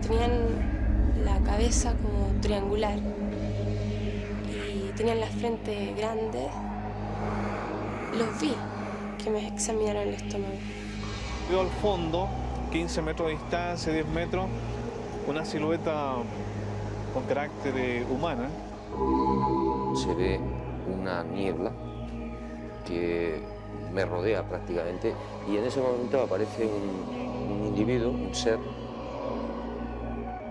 Tenían la cabeza como triangular y tenían la frente grande. Los vi que me examinaron el estómago. Veo al fondo, 15 metros de distancia, 10 metros, una silueta con carácter humana. Se ve una niebla que me rodea prácticamente y en ese momento aparece un individuo, un ser,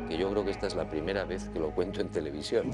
que yo creo que esta es la primera vez que lo cuento en televisión.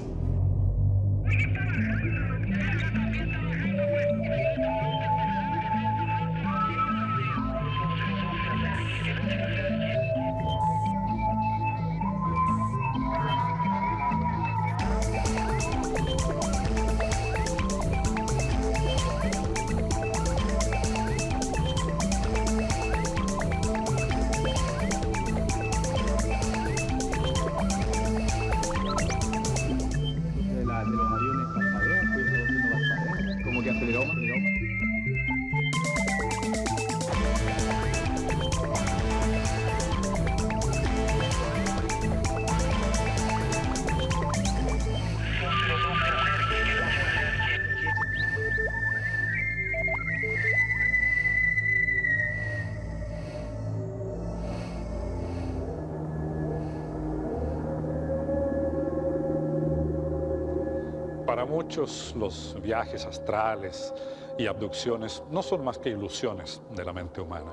Para muchos, los viajes astrales y abducciones no son más que ilusiones de la mente humana.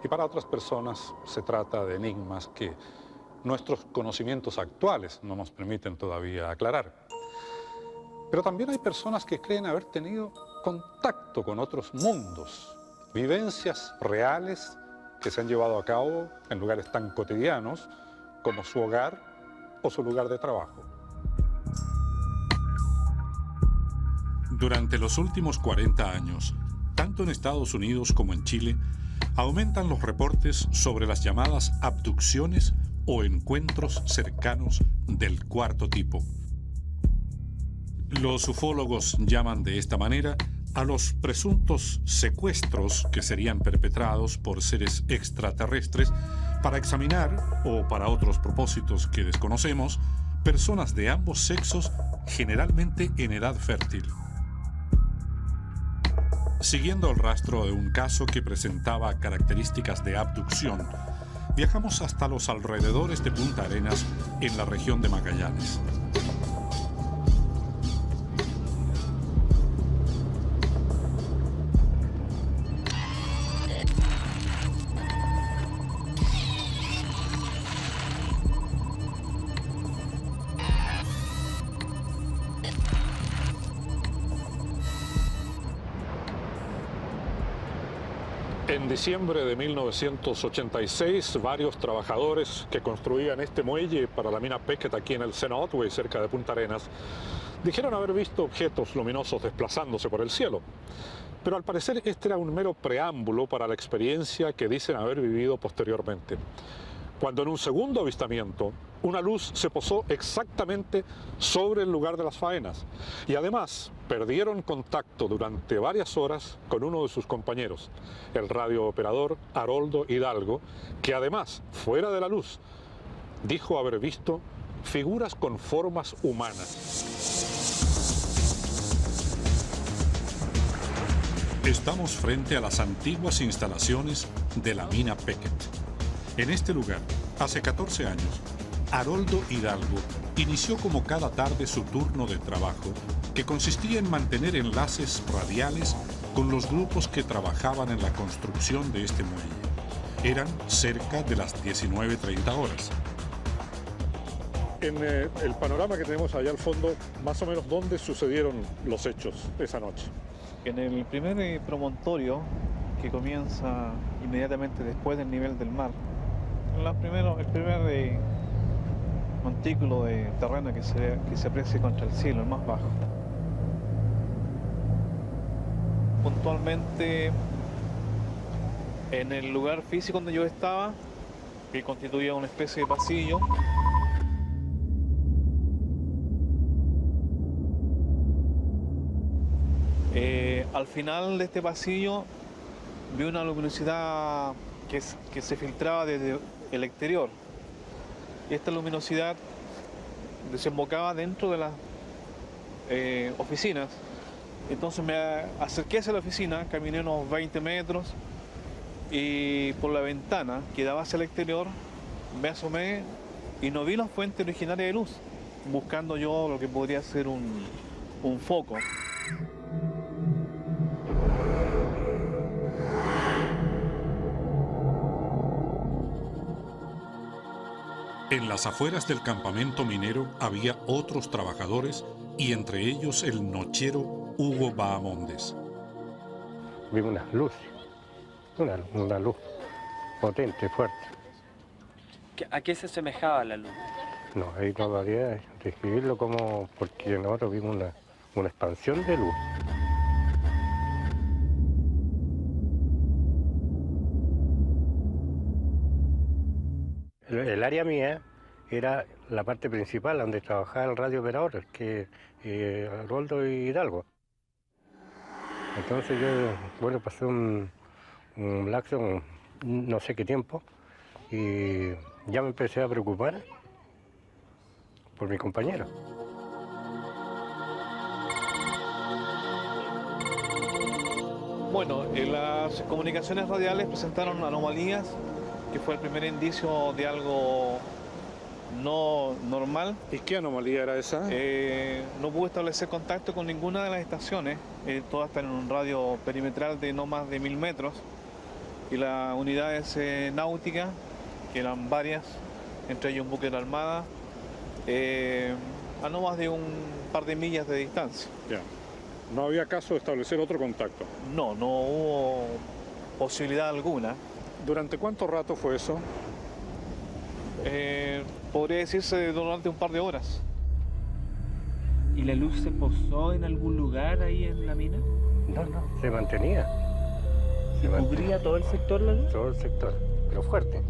Y para otras personas se trata de enigmas que nuestros conocimientos actuales no nos permiten todavía aclarar. Pero también hay personas que creen haber tenido contacto con otros mundos, vivencias reales que se han llevado a cabo en lugares tan cotidianos como su hogar o su lugar de trabajo. Durante los últimos 40 años, tanto en Estados Unidos como en Chile, aumentan los reportes sobre las llamadas abducciones o encuentros cercanos del cuarto tipo. Los ufólogos llaman de esta manera a los presuntos secuestros que serían perpetrados por seres extraterrestres para examinar, o para otros propósitos que desconocemos, personas de ambos sexos, generalmente en edad fértil. Siguiendo el rastro de un caso que presentaba características de abducción, viajamos hasta los alrededores de Punta Arenas, en la región de Magallanes. En diciembre de 1986, varios trabajadores que construían este muelle para la mina Pequet aquí en el Sena Otway, cerca de Punta Arenas, dijeron haber visto objetos luminosos desplazándose por el cielo. Pero al parecer este era un mero preámbulo para la experiencia que dicen haber vivido posteriormente, cuando en un segundo avistamiento una luz se posó exactamente sobre el lugar de las faenas y además perdieron contacto durante varias horas con uno de sus compañeros, el radiooperador Haroldo Hidalgo, que además, fuera de la luz, dijo haber visto figuras con formas humanas. Estamos frente a las antiguas instalaciones de la mina Pequet. En este lugar, hace 14 años, Haroldo Hidalgo inició como cada tarde su turno de trabajo, que consistía en mantener enlaces radiales con los grupos que trabajaban en la construcción de este muelle. Eran cerca de las 19:30 horas. En el panorama que tenemos allá al fondo, más o menos, ¿dónde sucedieron los hechos esa noche? En el primer promontorio, que comienza inmediatamente después del nivel del mar, el primer montículo de terreno que se aprecia contra el cielo, el más bajo. Puntualmente, en el lugar físico donde yo estaba, que constituía una especie de pasillo, al final de este pasillo vi una luminosidad que se filtraba desde el exterior. y esta luminosidad desembocaba dentro de las oficinas. Entonces me acerqué hacia la oficina, caminé unos 20 metros y por la ventana que daba hacia el exterior me asomé y no vi la fuente originaria de luz, buscando yo lo que podría ser un foco. En las afueras del campamento minero había otros trabajadores y entre ellos el nochero Hugo Bahamondes. Vi unas luces, una luz potente, fuerte. ¿A qué se asemejaba la luz? No, ahí no habría describirlo como, porque nosotros vimos una expansión de luz. El área mía era la parte principal donde trabajaba el radiooperador, que Aroldo Hidalgo. Entonces yo, bueno, pasé un lapso, no sé qué tiempo, y ya me empecé a preocupar por mi compañero. Bueno, las comunicaciones radiales presentaron anomalías, que fue el primer indicio de algo no normal. ¿Y qué anomalía era esa? No pude establecer contacto con ninguna de las estaciones, todas están en un radio perimetral de no más de 1000 metros, y las unidades náuticas, que eran varias, entre ellos un buque de la Armada, a no más de un par de millas de distancia. Ya. No había caso de establecer otro contacto. No hubo posibilidad alguna. ¿Durante cuánto rato fue eso? Podría decirse durante un par de horas. ¿Y la luz se posó en algún lugar ahí en la mina? No, se mantenía. ¿Y cubría todo el sector la luz? Todo el sector, pero fuerte.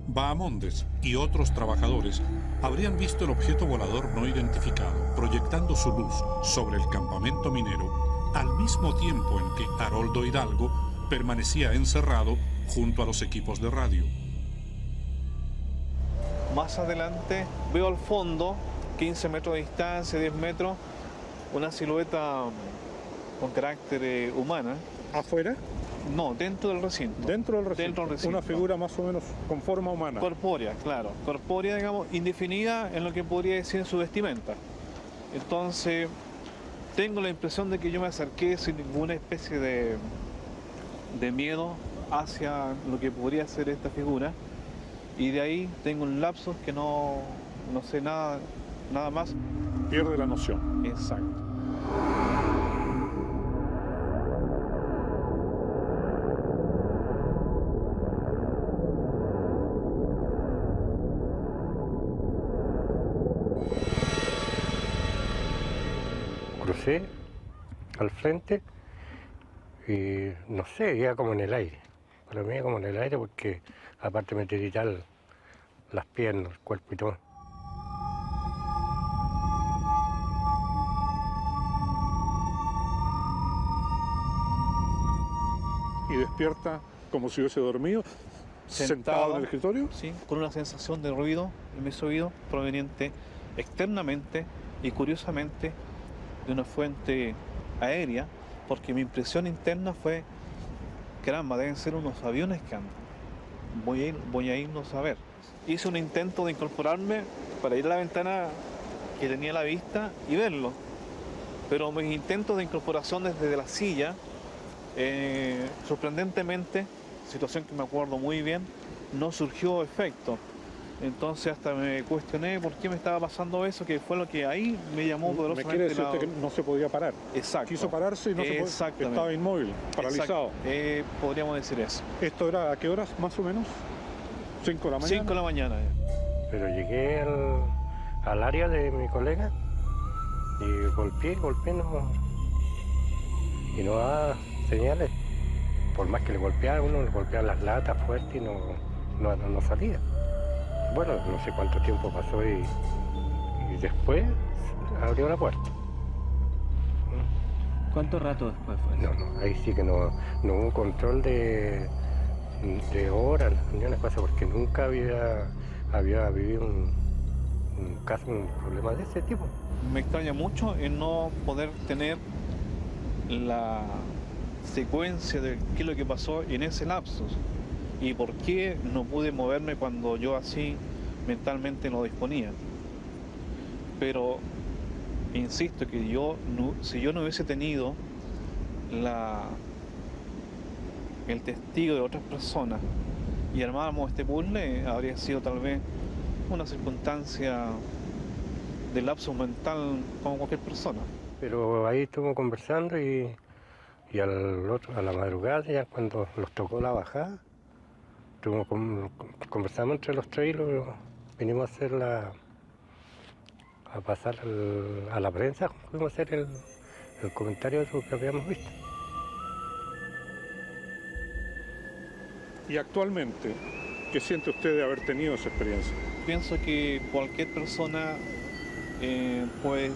Bahamondes y otros trabajadores habrían visto el objeto volador no identificado proyectando su luz sobre el campamento minero al mismo tiempo en que Aroldo Hidalgo permanecía encerrado junto a los equipos de radio. Más adelante veo al fondo, 15 metros de distancia, 10 metros, una silueta con carácter humana. ¿Afuera? No, dentro del recinto. Dentro del recinto. Dentro del recinto. Una figura más o menos con forma humana. Corpórea, claro. Corpórea, digamos, indefinida en lo que podría decir en su vestimenta. Entonces, tengo la impresión de que yo me acerqué sin ninguna especie de miedo hacia lo que podría ser esta figura. Y de ahí tengo un lapsus que no sé nada más. Pierde la noción. Exacto. Crucé al frente y no sé, iba como en el aire. Para mí como en el aire porque aparte me tiritaban las piernas, el cuerpo y todo. Y despierta como si hubiese dormido, sentado en el escritorio. Sí, con una sensación de ruido en mis oídos proveniente externamente y curiosamente de una fuente aérea, porque mi impresión interna fue, caramba, deben ser unos aviones que andan. Voy a irnos a ver. Hice un intento de incorporarme para ir a la ventana que tenía a la vista y verlo. Pero mis intentos de incorporación desde la silla, sorprendentemente, situación que me acuerdo muy bien, no surgió efecto. Entonces hasta me cuestioné por qué me estaba pasando eso, que fue lo que ahí me llamó poderosamente. Me quiere decir usted que no se podía parar. Exacto. Quiso pararse y no se podía. Estaba inmóvil, paralizado. Podríamos decir eso. ¿Esto era a qué horas más o menos? ¿5 de la mañana? 5 de la mañana. Pero llegué al área de mi colega y golpeé y no da señales. Por más que le golpeaba uno, le golpeaba las latas fuerte y no salía. Bueno, no sé cuánto tiempo pasó y después abrió la puerta. ¿Cuánto rato después fue? No, ahí sí que no hubo control de horas, ni una cosa, porque nunca había había vivido un caso, un problema de ese tipo. Me extraña mucho el no poder tener la secuencia de qué es lo que pasó en ese lapsus y por qué no pude moverme cuando yo así mentalmente no disponía. Pero insisto que si yo no hubiese tenido el testigo de otras personas y armábamos este puzzle, habría sido tal vez una circunstancia de lapsus mental como cualquier persona. Pero ahí estuvimos conversando y a la madrugada, ya cuando nos tocó la bajada, conversamos entre los tres y vinimos a pasar a la prensa, fuimos a hacer el comentario de lo que habíamos visto. Y actualmente, ¿qué siente usted de haber tenido esa experiencia? Pienso que cualquier persona puede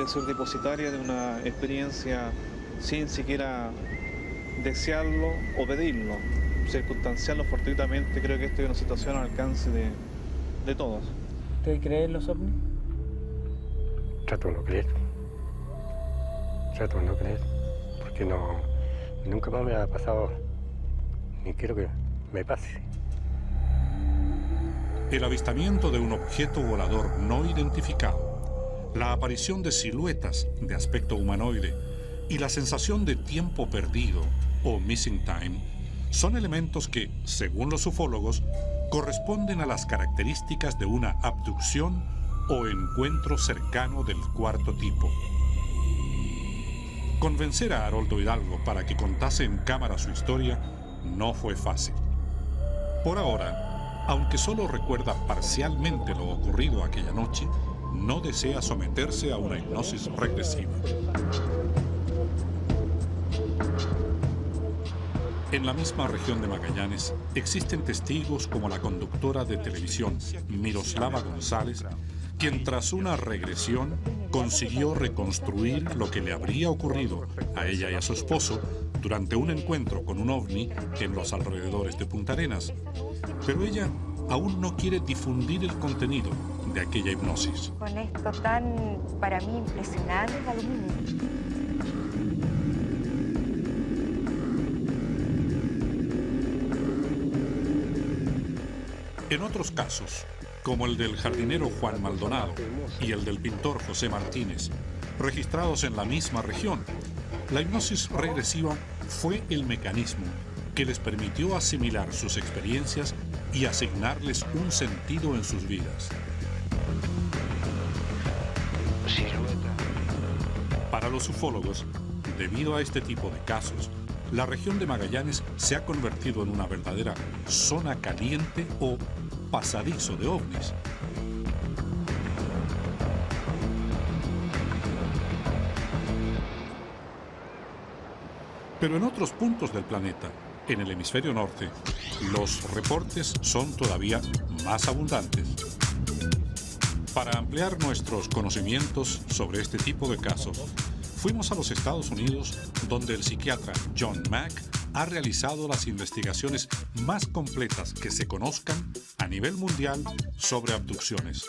ser depositaria de una experiencia sin siquiera desearlo o pedirlo, circunstanciarlo fortuitamente. Creo que esto es una situación al alcance de todos. ¿Usted cree en los ovnis? Trato de no creer, porque nunca más me ha pasado, ni quiero que me pase. El avistamiento de un objeto volador no identificado, la aparición de siluetas de aspecto humanoide y la sensación de tiempo perdido o missing time son elementos que, según los ufólogos, corresponden a las características de una abducción o encuentro cercano del cuarto tipo. Convencer a Haroldo Hidalgo para que contase en cámara su historia no fue fácil. Por ahora, aunque solo recuerda parcialmente lo ocurrido aquella noche, no desea someterse a una hipnosis regresiva. En la misma región de Magallanes existen testigos como la conductora de televisión Miroslava González, quien tras una regresión consiguió reconstruir lo que le habría ocurrido a ella y a su esposo durante un encuentro con un ovni en los alrededores de Punta Arenas. Pero ella aún no quiere difundir el contenido de aquella hipnosis. Con esto tan, para mí, impresionante, el aluminio. En otros casos, como el del jardinero Juan Maldonado y el del pintor José Martínez, registrados en la misma región, la hipnosis regresiva fue el mecanismo que les permitió asimilar sus experiencias y asignarles un sentido en sus vidas. Para los ufólogos, debido a este tipo de casos, la región de Magallanes se ha convertido en una verdadera zona caliente o pasadizo de ovnis. Pero en otros puntos del planeta, en el hemisferio norte, los reportes son todavía más abundantes. Para ampliar nuestros conocimientos sobre este tipo de casos, fuimos a los Estados Unidos, donde el psiquiatra John Mack ha realizado las investigaciones más completas que se conozcan a nivel mundial sobre abducciones.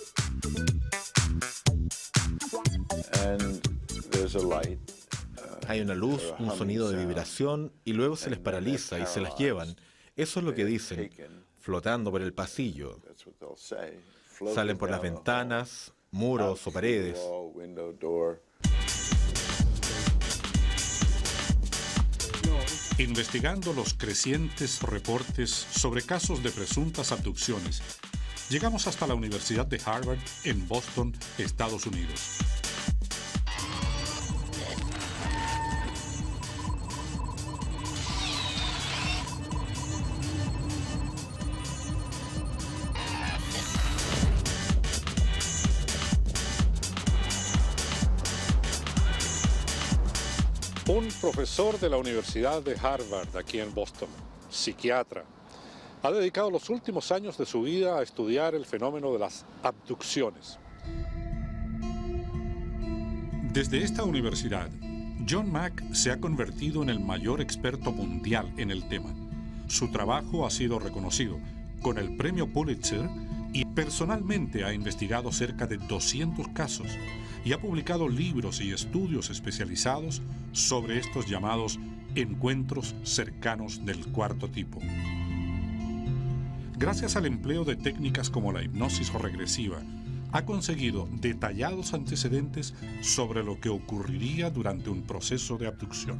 Hay una luz, un sonido de vibración y luego se les paraliza y se las llevan. Eso es lo que dicen, flotando por el pasillo. Salen por las ventanas, muros o paredes. Investigando los crecientes reportes sobre casos de presuntas abducciones, llegamos hasta la Universidad de Harvard en Boston, Estados Unidos. Un profesor de la Universidad de Harvard, aquí en Boston, psiquiatra, ha dedicado los últimos años de su vida a estudiar el fenómeno de las abducciones. Desde esta universidad, John Mack se ha convertido en el mayor experto mundial en el tema. Su trabajo ha sido reconocido, con el premio Pulitzer y personalmente ha investigado cerca de 200 casos y ha publicado libros y estudios especializados sobre estos llamados encuentros cercanos del cuarto tipo. Gracias al empleo de técnicas como la hipnosis regresiva, ha conseguido detallados antecedentes sobre lo que ocurriría durante un proceso de abducción.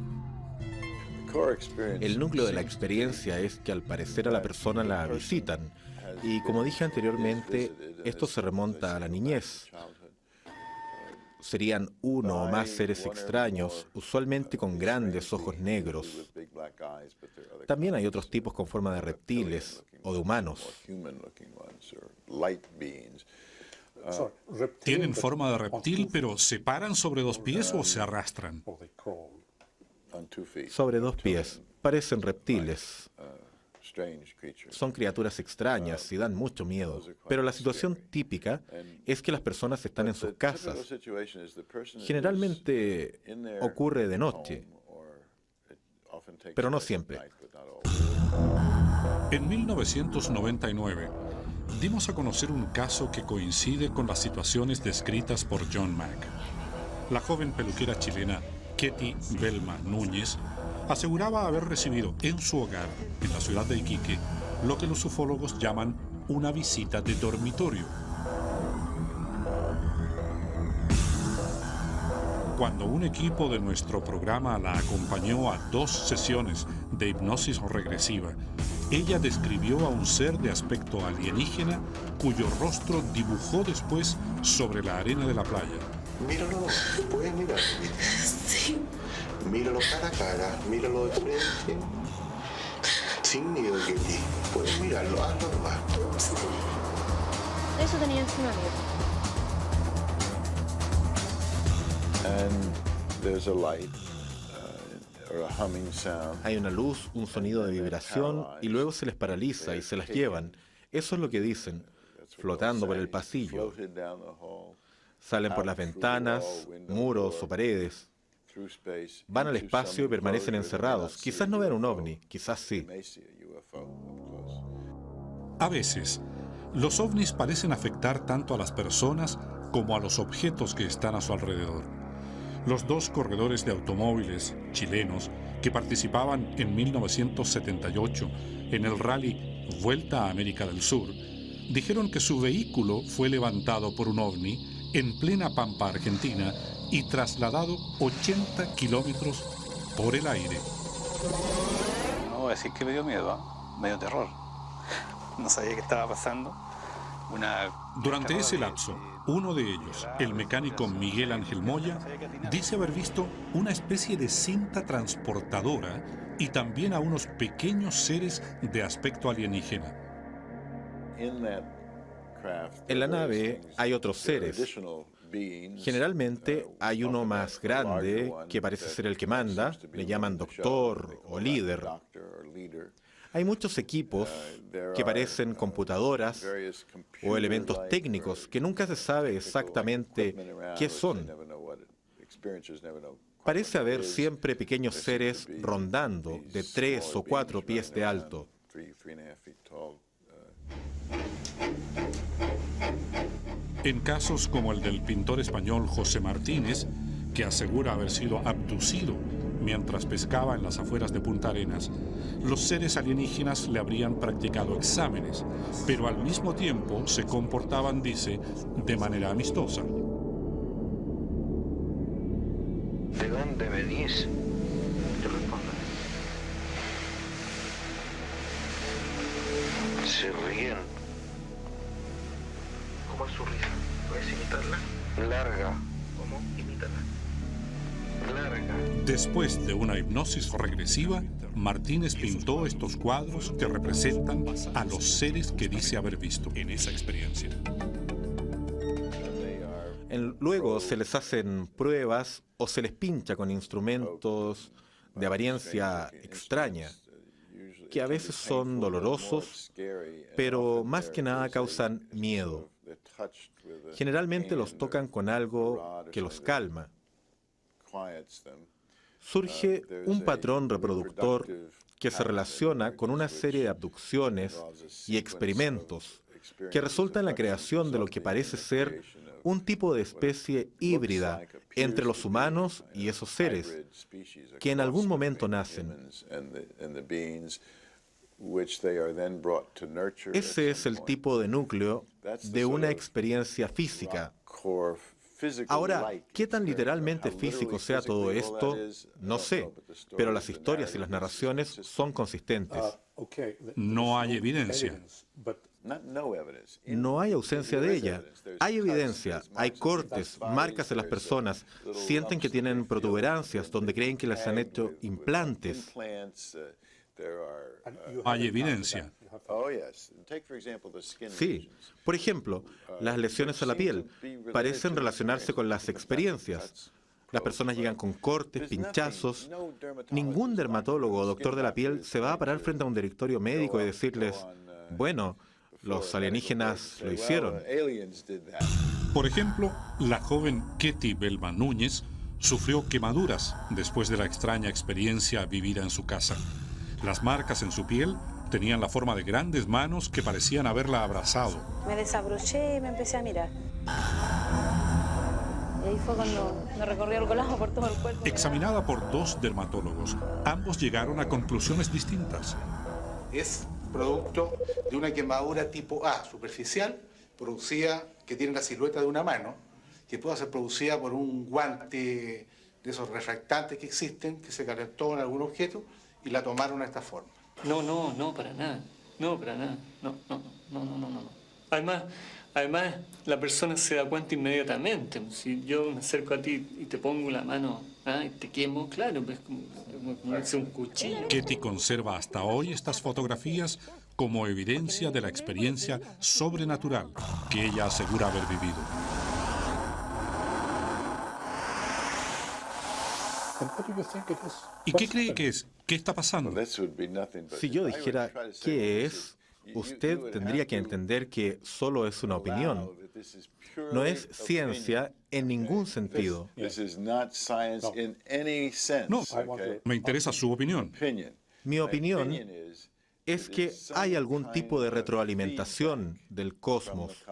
El núcleo de la experiencia es que al parecer a la persona la visitan y, como dije anteriormente, esto se remonta a la niñez. Serían uno o más seres extraños, usualmente con grandes ojos negros. También hay otros tipos con forma de reptiles o de humanos. ¿Tienen forma de reptil, pero se paran sobre dos pies o se arrastran? Sobre dos pies. Parecen reptiles. Son criaturas extrañas y dan mucho miedo. Pero la situación típica es que las personas están en sus casas. Generalmente ocurre de noche, pero no siempre. En 1999, dimos a conocer un caso que coincide con las situaciones descritas por John Mack. La joven peluquera chilena Ketty Belma Núñez aseguraba haber recibido en su hogar, en la ciudad de Iquique, lo que los ufólogos llaman una visita de dormitorio. Cuando un equipo de nuestro programa la acompañó a 2 sesiones de hipnosis regresiva, ella describió a un ser de aspecto alienígena cuyo rostro dibujó después sobre la arena de la playa. Míralo, puedes mirar. Sí. Míralo cara a cara, míralo de frente. Sin miedo, Ketty. Puedes mirarlo, hazlo nomás. Eso tenía encima mío. Hay una luz, un sonido de vibración y luego se les paraliza y se las llevan. Eso es lo que dicen, flotando por el pasillo. Salen por las ventanas, muros o paredes. Van al espacio y permanecen encerrados. Quizás no vean un ovni, quizás sí. A veces, los ovnis parecen afectar tanto a las personas como a los objetos que están a su alrededor. Los 2 corredores de automóviles chilenos que participaban en 1978 en el rally Vuelta a América del Sur dijeron que su vehículo fue levantado por un ovni en plena pampa argentina y trasladado 80 kilómetros por el aire. No voy a decir que me dio miedo, me dio terror. No sabía qué estaba pasando. Durante ese lapso, uno de ellos, el mecánico Miguel Ángel Moya, dice haber visto una especie de cinta transportadora y también a unos pequeños seres de aspecto alienígena. En la nave hay otros seres. Generalmente hay uno más grande que parece ser el que manda, le llaman doctor o líder. Hay muchos equipos que parecen computadoras o elementos técnicos que nunca se sabe exactamente qué son. Parece haber siempre pequeños seres rondando de 3 o 4 pies de alto. En casos como el del pintor español José Martínez, que asegura haber sido abducido mientras pescaba en las afueras de Punta Arenas, los seres alienígenas le habrían practicado exámenes, pero al mismo tiempo se comportaban, dice, de manera amistosa. ¿De dónde venís? Te respondo. Se ríen. ¿Cómo es su risa? ¿Puedes imitarla? Larga. ¿Cómo? Imítala. Larga. Después de una hipnosis regresiva, Martínez pintó estos cuadros que representan a los seres que dice haber visto en esa experiencia. Luego se les hacen pruebas o se les pincha con instrumentos de apariencia extraña, que a veces son dolorosos, pero más que nada causan miedo. Generalmente los tocan con algo que los calma. Surge un patrón reproductor que se relaciona con una serie de abducciones y experimentos que resulta en la creación de lo que parece ser un tipo de especie híbrida entre los humanos y esos seres, que en algún momento nacen. Ese es el tipo de núcleo de una experiencia física. Ahora, ¿qué tan literalmente físico sea todo esto? No sé, pero las historias y las narraciones son consistentes. No hay evidencia. No hay ausencia de ella. Hay evidencia, hay cortes, marcas en las personas. Sienten que tienen protuberancias donde creen que les han hecho implantes. Hay evidencia. Sí. Por ejemplo, las lesiones a la piel parecen relacionarse con las experiencias. Las personas llegan con cortes, pinchazos. Ningún dermatólogo o doctor de la piel se va a parar frente a un directorio médico y decirles, bueno, los alienígenas lo hicieron. Por ejemplo, la joven Ketty Belma Núñez sufrió quemaduras después de la extraña experiencia vivida en su casa. Las marcas en su piel tenían la forma de grandes manos que parecían haberla abrazado. Me desabroché y me empecé a mirar. Y ahí fue cuando me recorrió el colado por todo el cuerpo. Examinada por 2 dermatólogos, ambos llegaron a conclusiones distintas. Es producto de una quemadura tipo A, superficial, producida, que tiene la silueta de una mano, que puede ser producida por un guante de esos refractantes que existen, que se calentó en algún objeto y la tomaron de esta forma. No, para nada. No, para nada. No. Además, la persona se da cuenta inmediatamente. Si yo me acerco a ti y te pongo la mano y te quemo, claro, pues como es un cuchillo. Ketty conserva hasta hoy estas fotografías como evidencia de la experiencia sobrenatural que ella asegura haber vivido. ¿Y qué cree que es? ¿Qué está pasando? Si yo dijera qué es, usted tendría que entender que solo es una opinión. No es ciencia en ningún sentido. No, me interesa su opinión. Mi opinión es que hay algún tipo de retroalimentación del cosmos.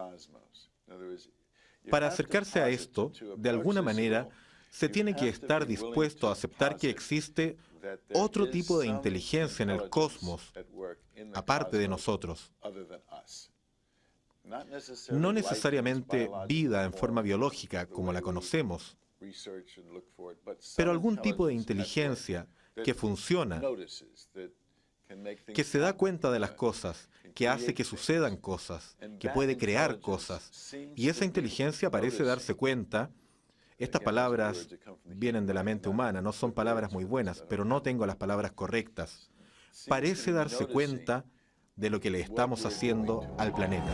Para acercarse a esto, de alguna manera, se tiene que estar dispuesto a aceptar que existe otro tipo de inteligencia en el cosmos, aparte de nosotros. No necesariamente vida en forma biológica como la conocemos, pero algún tipo de inteligencia que funciona, que se da cuenta de las cosas, que hace que sucedan cosas, que puede crear cosas. Y esa inteligencia parece darse cuenta. Estas palabras vienen de la mente humana, no son palabras muy buenas, pero no tengo las palabras correctas. Parece darse cuenta de lo que le estamos haciendo al planeta.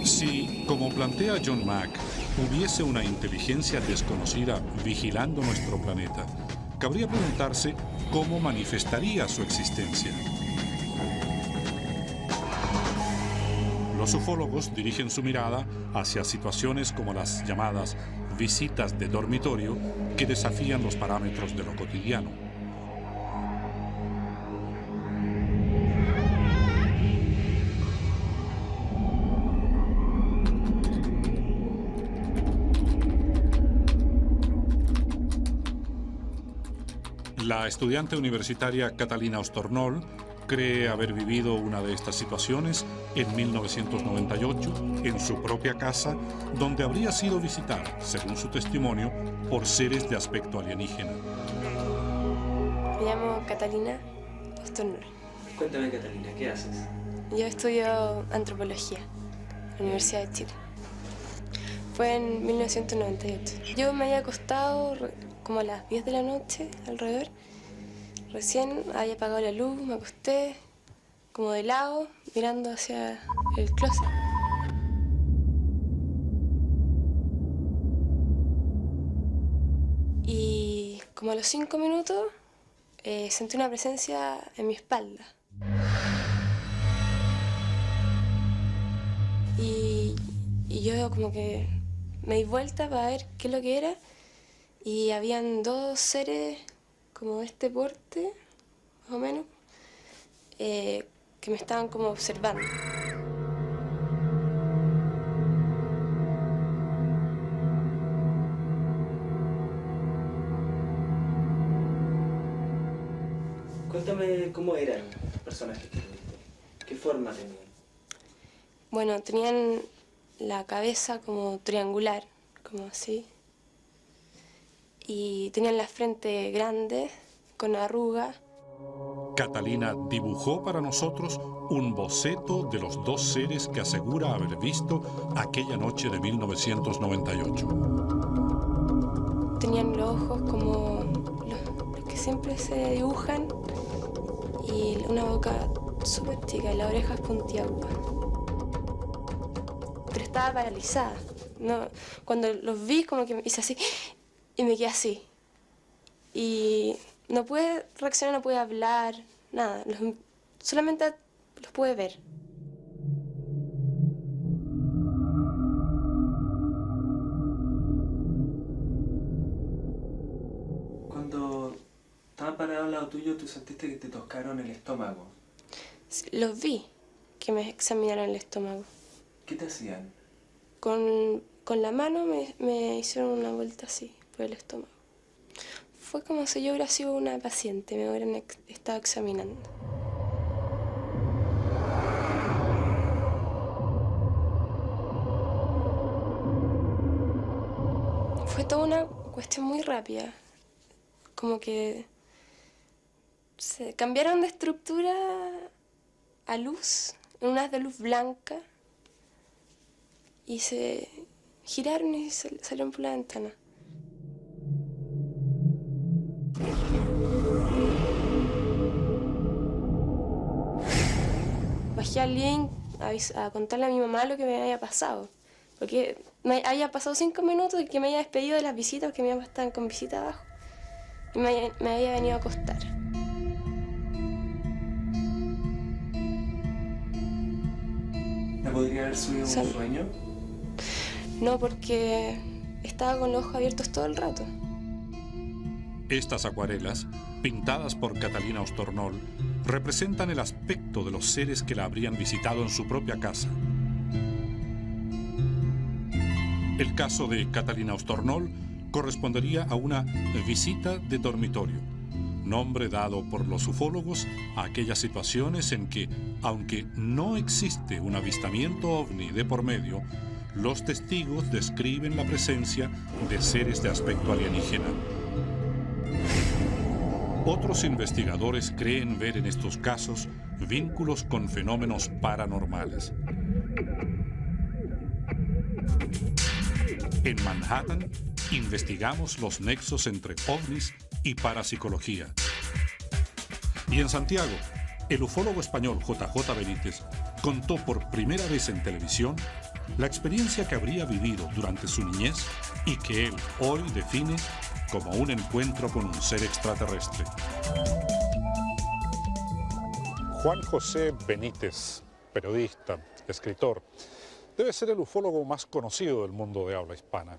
Si, como plantea John Mack, hubiese una inteligencia desconocida vigilando nuestro planeta, cabría preguntarse cómo manifestaría su existencia. Los ufólogos dirigen su mirada hacia situaciones como las llamadas visitas de dormitorio que desafían los parámetros de lo cotidiano. La estudiante universitaria Catalina Ostornol cree haber vivido una de estas situaciones en 1998 en su propia casa, donde habría sido visitada, según su testimonio, por seres de aspecto alienígena. Me llamo Catalina Ostornol. Cuéntame, Catalina, ¿qué haces? Yo estudio antropología en la Universidad de Chile. Fue en 1998. Yo me había acostado como a las 10 de la noche, alrededor. Recién había apagado la luz, me acosté como de lado, mirando hacia el closet. Y como a los 5 minutos sentí una presencia en mi espalda. Y yo como que me di vuelta para ver qué es lo que era y habían dos seres como de este porte, más o menos, que me estaban como observando. Cuéntame cómo eran los personajes que viste. ¿Qué forma tenían? Bueno, tenían la cabeza como triangular, como así. Y tenían la frente grande, con arrugas. Catalina dibujó para nosotros un boceto de los dos seres que asegura haber visto aquella noche de 1998. Tenían los ojos como los que siempre se dibujan y una boca súper chica y las orejas puntiagudas. Pero estaba paralizada. No, cuando los vi como que me hice así y me quedé así. Y no pude reaccionar, no pude hablar, nada. Solamente los pude ver. Cuando estaban parados al lado tuyo, ¿tú sentiste que te tocaron el estómago? Los vi, que me examinaron el estómago. ¿Qué te hacían? Con la mano me hicieron una vuelta así, por el estómago. Fue como si yo hubiera sido una paciente, me hubieran estado examinando. Fue toda una cuestión muy rápida. Como que se cambiaron de estructura a luz, en unas de luz blanca, y se giraron y salieron por la ventana. Bajé al living a contarle a mi mamá lo que me había pasado. Porque me había pasado 5 minutos y que me había despedido de las visitas, porque mi mamá estaba con visita abajo. Y me había venido a acostar. ¿No podría haber sido un sueño? No, porque estaba con los ojos abiertos todo el rato. Estas acuarelas, pintadas por Catalina Ostornol, representan el aspecto de los seres que la habrían visitado en su propia casa. El caso de Catalina Ostornol correspondería a una visita de dormitorio, nombre dado por los ufólogos a aquellas situaciones en que, aunque no existe un avistamiento ovni de por medio, los testigos describen la presencia de seres de aspecto alienígena. Otros investigadores creen ver en estos casos vínculos con fenómenos paranormales. En Manhattan, investigamos los nexos entre ovnis y parapsicología. Y en Santiago, el ufólogo español JJ Benítez contó por primera vez en televisión la experiencia que habría vivido durante su niñez y que él hoy define como un encuentro con un ser extraterrestre. Juan José Benítez, periodista, escritor, debe ser el ufólogo más conocido del mundo de habla hispana.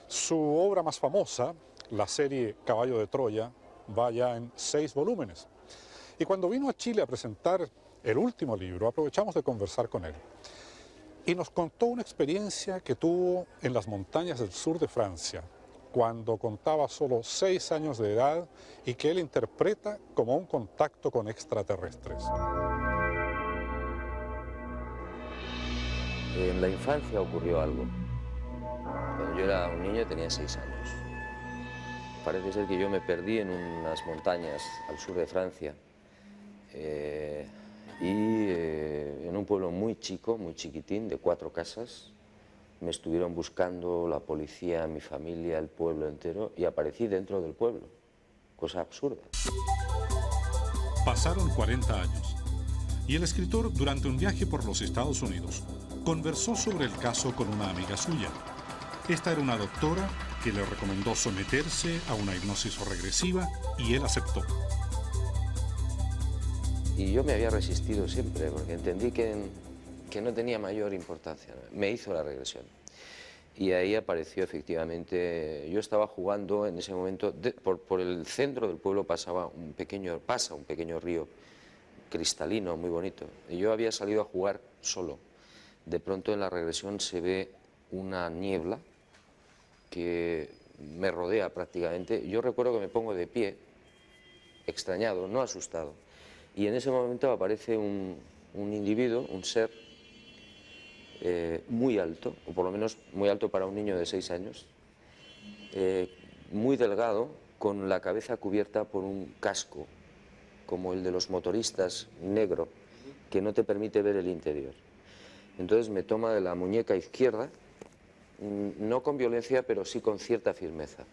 Su obra más famosa, la serie Caballo de Troya, va ya en 6 volúmenes. Y cuando vino a Chile a presentar el último libro, aprovechamos de conversar con él. Y nos contó una experiencia que tuvo en las montañas del sur de Francia, cuando contaba solo 6 años de edad y que él interpreta como un contacto con extraterrestres. En la infancia ocurrió algo. Cuando yo era un niño tenía 6 años. Parece ser que yo me perdí en unas montañas al sur de Francia en un pueblo muy chico, muy chiquitín, de 4 casas. Me estuvieron buscando la policía, mi familia, el pueblo entero, y aparecí dentro del pueblo. Cosa absurda. Pasaron 40 años y el escritor, durante un viaje por los Estados Unidos, conversó sobre el caso con una amiga suya. Esta era una doctora que le recomendó someterse a una hipnosis regresiva y él aceptó. Y yo me había resistido siempre porque entendí que no tenía mayor importancia. Me hizo la regresión. Y ahí apareció efectivamente, yo estaba jugando en ese momento, por el centro del pueblo pasa un pequeño río cristalino, muy bonito. Y yo había salido a jugar solo. De pronto en la regresión se ve una niebla que me rodea prácticamente. Yo recuerdo que me pongo de pie, extrañado, no asustado. Y en ese momento aparece un individuo, un ser, muy alto, o por lo menos muy alto para un niño de 6 años, muy delgado, con la cabeza cubierta por un casco, como el de los motoristas, negro, que no te permite ver el interior. Entonces me toma de la muñeca izquierda, no con violencia, pero sí con cierta firmeza,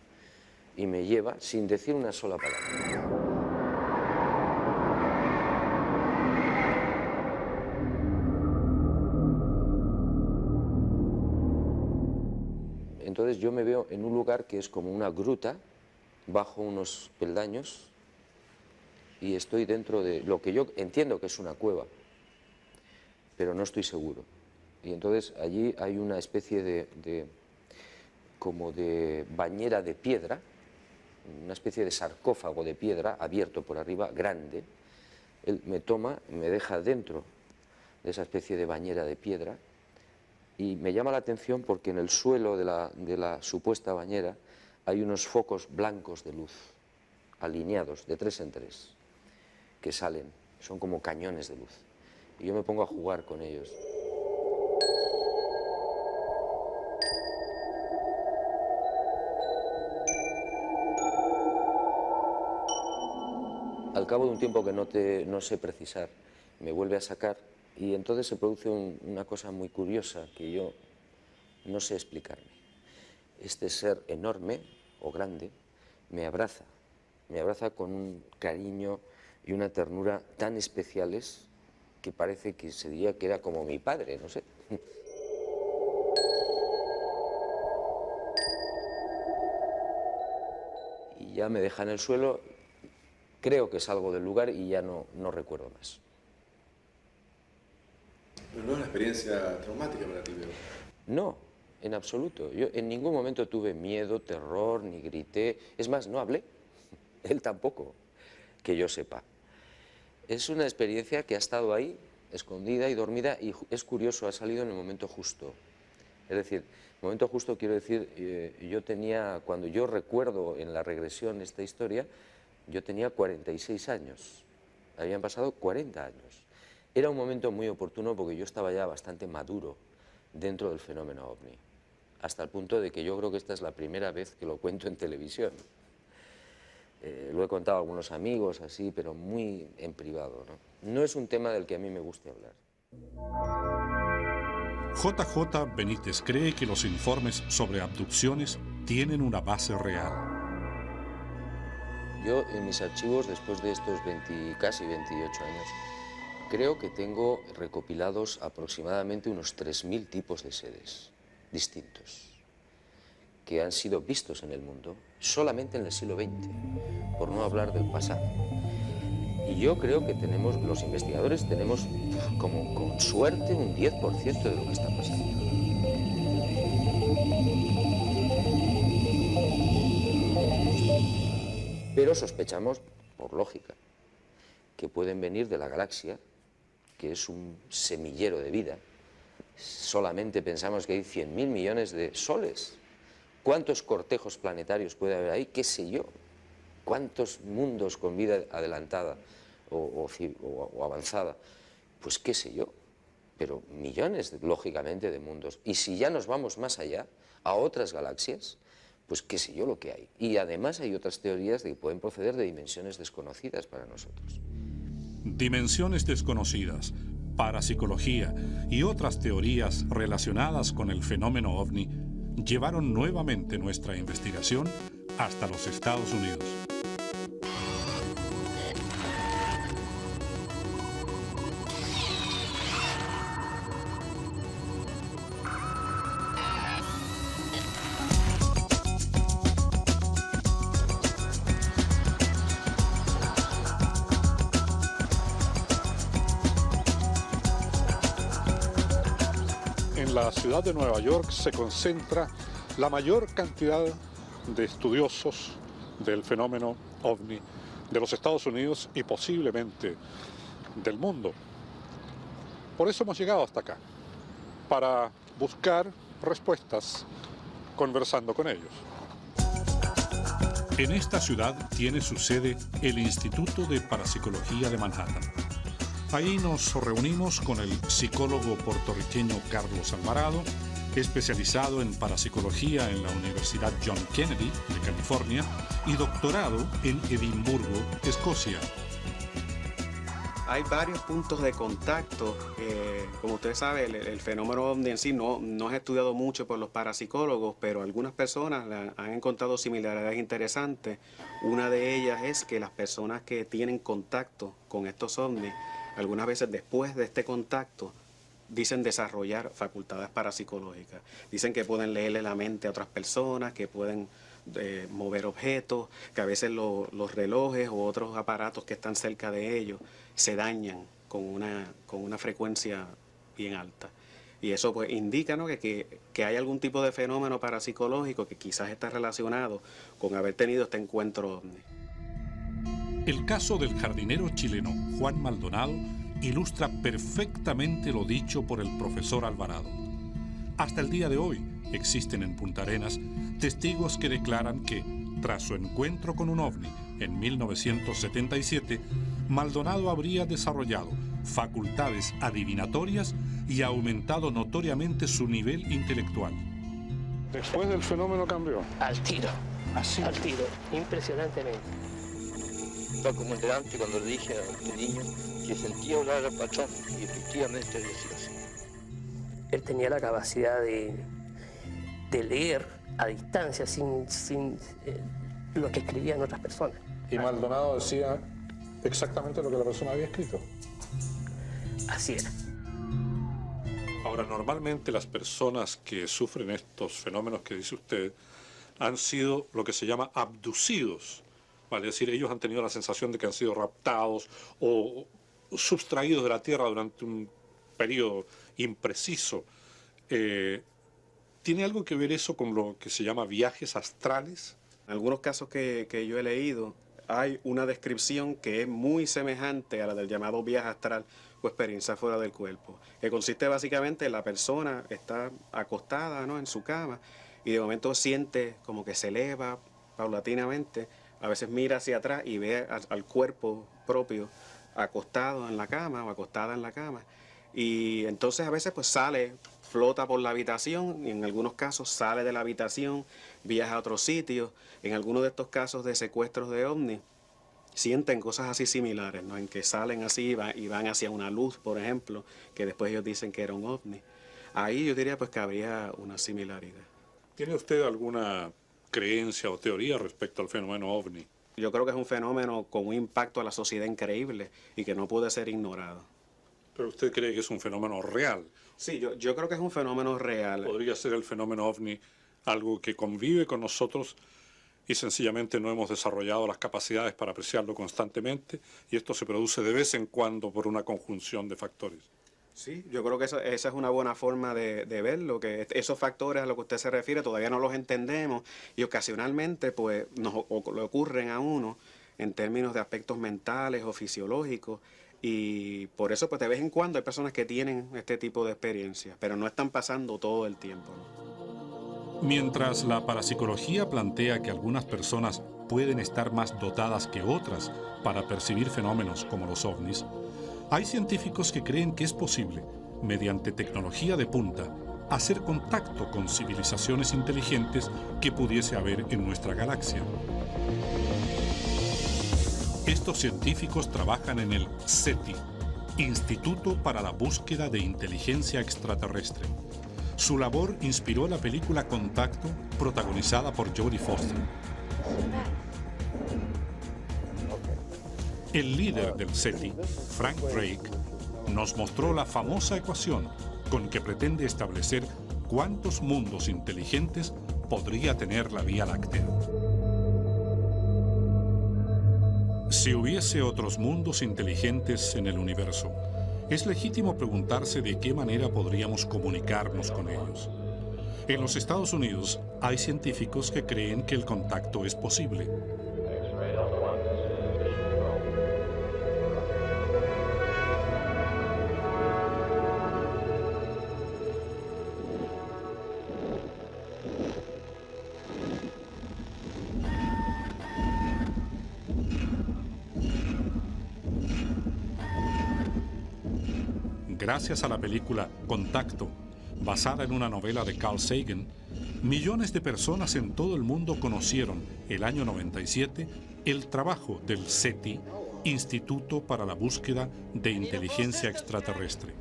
y me lleva sin decir una sola palabra. Entonces yo me veo en un lugar que es como una gruta, bajo unos peldaños, y estoy dentro de lo que yo entiendo que es una cueva, pero no estoy seguro. Y entonces allí hay una especie como de bañera de piedra, una especie de sarcófago de piedra abierto por arriba, grande. Él me toma, me deja dentro de esa especie de bañera de piedra, y me llama la atención porque en el suelo de la supuesta bañera hay unos focos blancos de luz, alineados de 3 en 3, que salen, son como cañones de luz. Y yo me pongo a jugar con ellos. Al cabo de un tiempo que no sé precisar, me vuelve a sacar. Y entonces se produce una cosa muy curiosa que yo no sé explicarme. Este ser enorme o grande me abraza con un cariño y una ternura tan especiales que parece que se diría que era como mi padre, no sé. Y ya me deja en el suelo, creo que salgo del lugar y ya no recuerdo más. Pero no es una experiencia traumática para ti, Leo. No, en absoluto. Yo en ningún momento tuve miedo, terror, ni grité. Es más, no hablé. Él tampoco, que yo sepa. Es una experiencia que ha estado ahí, escondida y dormida, y es curioso, ha salido en el momento justo. Es decir, el momento justo quiero decir, cuando yo recuerdo en la regresión esta historia, yo tenía 46 años. Habían pasado 40 años. Era un momento muy oportuno porque yo estaba ya bastante maduro dentro del fenómeno OVNI, hasta el punto de que yo creo que esta es la primera vez que lo cuento en televisión. Lo he contado a algunos amigos, así, pero muy en privado, ¿no? No es un tema del que a mí me guste hablar. JJ Benítez cree que los informes sobre abducciones tienen una base real. Yo en mis archivos, después de estos casi 28 años, creo que tengo recopilados aproximadamente unos 3.000 tipos de seres distintos que han sido vistos en el mundo solamente en el siglo XX, por no hablar del pasado. Y yo creo que los investigadores tenemos como con suerte un 10% de lo que está pasando. Pero sospechamos, por lógica, que pueden venir de la galaxia, que es un semillero de vida. Solamente pensamos que hay 100.000 millones de soles. ¿Cuántos cortejos planetarios puede haber ahí? ¿Qué sé yo? ¿Cuántos mundos con vida adelantada o avanzada? Pues qué sé yo, pero millones, lógicamente, de mundos. Y si ya nos vamos más allá, a otras galaxias, pues qué sé yo lo que hay. Y además hay otras teorías de que pueden proceder de dimensiones desconocidas para nosotros. Dimensiones desconocidas, parapsicología y otras teorías relacionadas con el fenómeno OVNI llevaron nuevamente nuestra investigación hasta los Estados Unidos. En en la ciudad de Nueva York se concentra la mayor cantidad de estudiosos del fenómeno OVNI de los Estados Unidos y posiblemente del mundo. Por eso hemos llegado hasta acá, para buscar respuestas conversando con ellos. En esta ciudad tiene su sede el Instituto de Parapsicología de Manhattan. Ahí nos reunimos con el psicólogo puertorriqueño Carlos Alvarado, especializado en parapsicología en la Universidad John Kennedy de California y doctorado en Edimburgo, Escocia. Hay varios puntos de contacto. Como usted sabe, el fenómeno OVNI en sí no es estudiado mucho por los parapsicólogos, pero algunas personas han encontrado similaridades interesantes. Una de ellas es que las personas que tienen contacto con estos OVNI, algunas veces después de este contacto, dicen desarrollar facultades parapsicológicas. Dicen que pueden leerle la mente a otras personas, que pueden mover objetos, que a veces los relojes u otros aparatos que están cerca de ellos se dañan con una frecuencia bien alta. Y eso pues indica, ¿no?, que hay algún tipo de fenómeno parapsicológico que quizás está relacionado con haber tenido este encuentro OVNI. El caso del jardinero chileno Juan Maldonado ilustra perfectamente lo dicho por el profesor Alvarado. Hasta el día de hoy existen en Punta Arenas testigos que declaran que, tras su encuentro con un OVNI en 1977, Maldonado habría desarrollado facultades adivinatorias y aumentado notoriamente su nivel intelectual. Después del fenómeno cambió. Al tiro. Así. Al tiro, impresionantemente. Fue como delante cuando le dije a este niño que sentía hablar al patrón y efectivamente decía así. Él tenía la capacidad de leer a distancia sin lo que escribían otras personas. Y Maldonado decía exactamente lo que la persona había escrito. Así era. Ahora, normalmente las personas que sufren estos fenómenos que dice usted han sido lo que se llama abducidos. Vale, es decir, ellos han tenido la sensación de que han sido raptados o sustraídos de la Tierra durante un periodo impreciso. ¿Tiene algo que ver eso con lo que se llama viajes astrales? En algunos casos que yo he leído, hay una descripción que es muy semejante a la del llamado viaje astral o experiencia fuera del cuerpo, que consiste básicamente en la persona está acostada, ¿no?, en su cama y de momento siente como que se eleva paulatinamente, a veces mira hacia atrás y ve al cuerpo propio acostado en la cama o acostada en la cama y entonces a veces pues sale, flota por la habitación y en algunos casos sale de la habitación, viaja a otros sitios. En algunos de estos casos de secuestros de OVNI sienten cosas así similares, ¿no?, en que salen así y van hacia una luz, por ejemplo, que después ellos dicen que era un OVNI. Ahí yo diría pues que habría una similaridad. ¿Tiene usted alguna creencia o teoría respecto al fenómeno OVNI? Yo creo que es un fenómeno con un impacto a la sociedad increíble y que no puede ser ignorado. ¿Pero usted cree que es un fenómeno real? Sí, yo creo que es un fenómeno real. ¿Podría ser el fenómeno OVNI algo que convive con nosotros y sencillamente no hemos desarrollado las capacidades para apreciarlo constantemente y esto se produce de vez en cuando por una conjunción de factores? Sí, yo creo que esa es una buena forma de verlo, que esos factores a los que usted se refiere todavía no los entendemos y ocasionalmente pues le ocurren a uno en términos de aspectos mentales o fisiológicos. Y por eso, pues de vez en cuando hay personas que tienen este tipo de experiencias, pero no están pasando todo el tiempo, ¿no? Mientras la parapsicología plantea que algunas personas pueden estar más dotadas que otras para percibir fenómenos como los ovnis, hay científicos que creen que es posible, mediante tecnología de punta, hacer contacto con civilizaciones inteligentes que pudiese haber en nuestra galaxia. Estos científicos trabajan en el SETI, Instituto para la Búsqueda de Inteligencia Extraterrestre. Su labor inspiró la película Contacto, protagonizada por Jodie Foster. El líder del SETI, Frank Drake, nos mostró la famosa ecuación con que pretende establecer cuántos mundos inteligentes podría tener la Vía Láctea. Si hubiese otros mundos inteligentes en el universo, es legítimo preguntarse de qué manera podríamos comunicarnos con ellos. En los Estados Unidos hay científicos que creen que el contacto es posible. Gracias a la película Contacto, basada en una novela de Carl Sagan, millones de personas en todo el mundo conocieron el año 97 el trabajo del SETI, Instituto para la Búsqueda de Inteligencia Extraterrestre.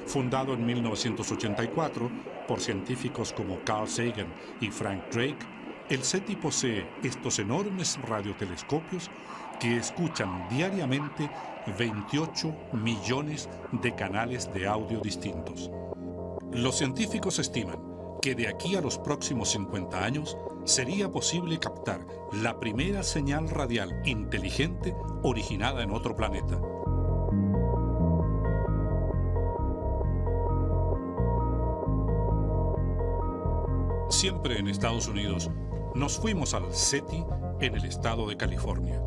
Fundado en 1984 por científicos como Carl Sagan y Frank Drake, el SETI posee estos enormes radiotelescopios que escuchan diariamente 28 millones de canales de audio distintos. Los científicos estiman que de aquí a los próximos 50 años sería posible captar la primera señal radial inteligente originada en otro planeta. Siempre en Estados Unidos, nos fuimos al SETI en el estado de California.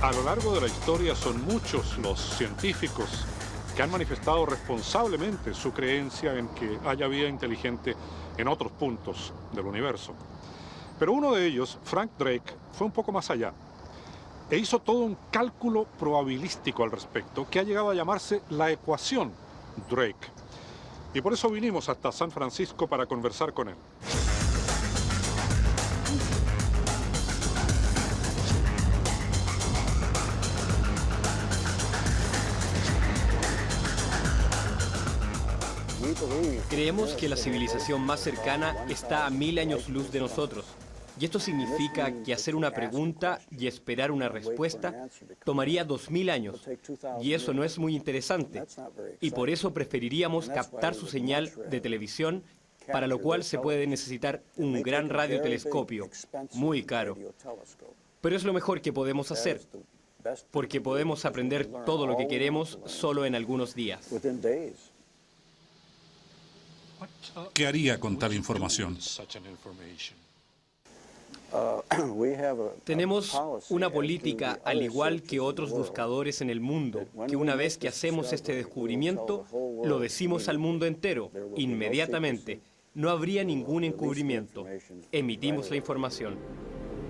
A lo largo de la historia son muchos los científicos que han manifestado responsablemente su creencia en que haya vida inteligente en otros puntos del universo. Pero uno de ellos, Frank Drake, fue un poco más allá e hizo todo un cálculo probabilístico al respecto que ha llegado a llamarse la ecuación Drake. Y por eso vinimos hasta San Francisco para conversar con él. Creemos que la civilización más cercana está a 1000 años luz de nosotros. Y esto significa que hacer una pregunta y esperar una respuesta tomaría 2000 años. Y eso no es muy interesante. Y por eso preferiríamos captar su señal de televisión, para lo cual se puede necesitar un gran radiotelescopio, muy caro. Pero es lo mejor que podemos hacer, porque podemos aprender todo lo que queremos solo en algunos días. ¿Qué haría con tal información? Tenemos una política, al igual que otros buscadores en el mundo, que una vez que hacemos este descubrimiento, lo decimos al mundo entero, inmediatamente. No habría ningún encubrimiento. Emitimos la información.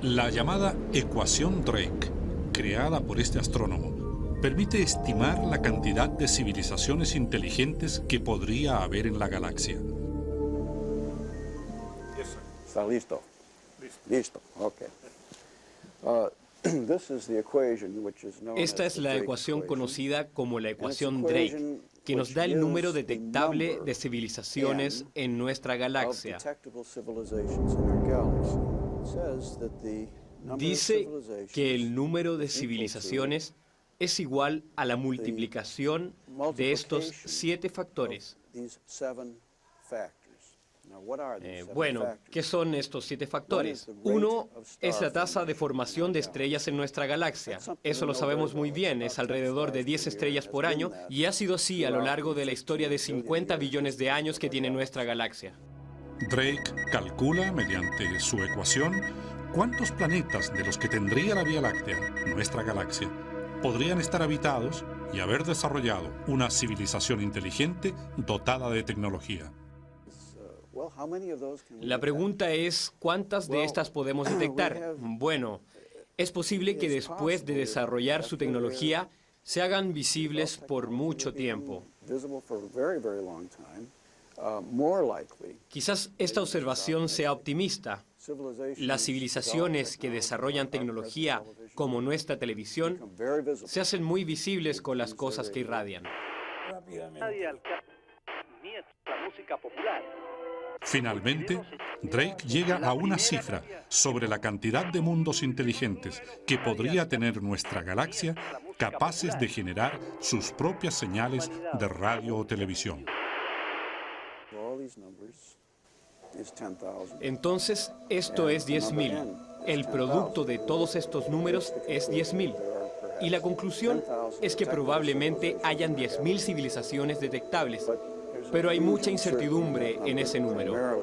La llamada ecuación Drake, creada por este astrónomo, permite estimar la cantidad de civilizaciones inteligentes que podría haber en la galaxia. Está listo. Listo, ok. Esta es la ecuación conocida como la ecuación Drake, que nos da el número detectable de civilizaciones en nuestra galaxia. Dice que el número de civilizaciones es igual a la multiplicación de estos 7 factores. Bueno, ¿qué son estos 7 factores? Uno es la tasa de formación de estrellas en nuestra galaxia. Eso lo sabemos muy bien, es alrededor de 10 estrellas por año y ha sido así a lo largo de la historia de 50 billones de años que tiene nuestra galaxia. Drake calcula, mediante su ecuación, cuántos planetas de los que tendría la Vía Láctea, nuestra galaxia, podrían estar habitados y haber desarrollado una civilización inteligente dotada de tecnología. La pregunta es, ¿cuántas de estas podemos detectar? Bueno, es posible que después de desarrollar su tecnología se hagan visibles por mucho tiempo. Quizás esta observación sea optimista. Las civilizaciones que desarrollan tecnología como nuestra televisión se hacen muy visibles con las cosas que irradian. Nadie alcanza ni esta música popular. Finalmente, Drake llega a una cifra sobre la cantidad de mundos inteligentes que podría tener nuestra galaxia capaces de generar sus propias señales de radio o televisión. Entonces, esto es 10.000. El producto de todos estos números es 10.000. Y la conclusión es que probablemente hayan 10.000 civilizaciones detectables, pero hay mucha incertidumbre en ese número.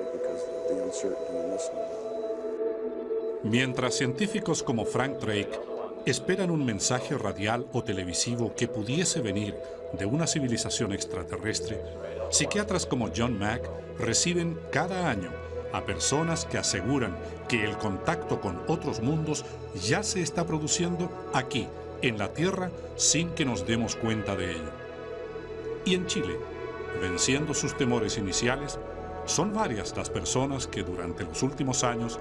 Mientras científicos como Frank Drake esperan un mensaje radial o televisivo que pudiese venir de una civilización extraterrestre, psiquiatras como John Mack reciben cada año a personas que aseguran que el contacto con otros mundos ya se está produciendo aquí, en la Tierra, sin que nos demos cuenta de ello. Y en Chile, venciendo sus temores iniciales, son varias las personas que durante los últimos años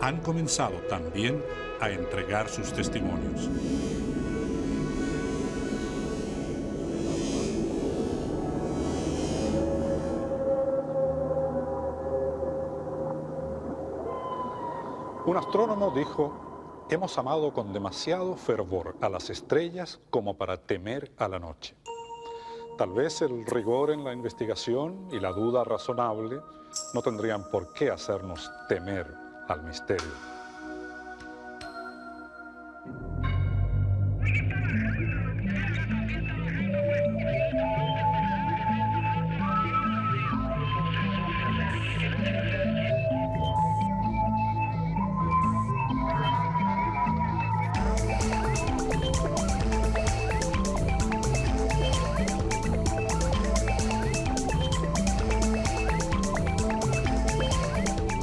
han comenzado también a entregar sus testimonios. Un astrónomo dijo: hemos amado con demasiado fervor a las estrellas como para temer a la noche. Tal vez el rigor en la investigación y la duda razonable no tendrían por qué hacernos temer al misterio.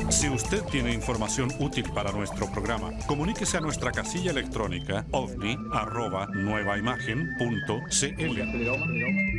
Si usted tiene información útil para nuestro programa, comuníquese a nuestra casilla electrónica ovni@nuevaimagen.cl.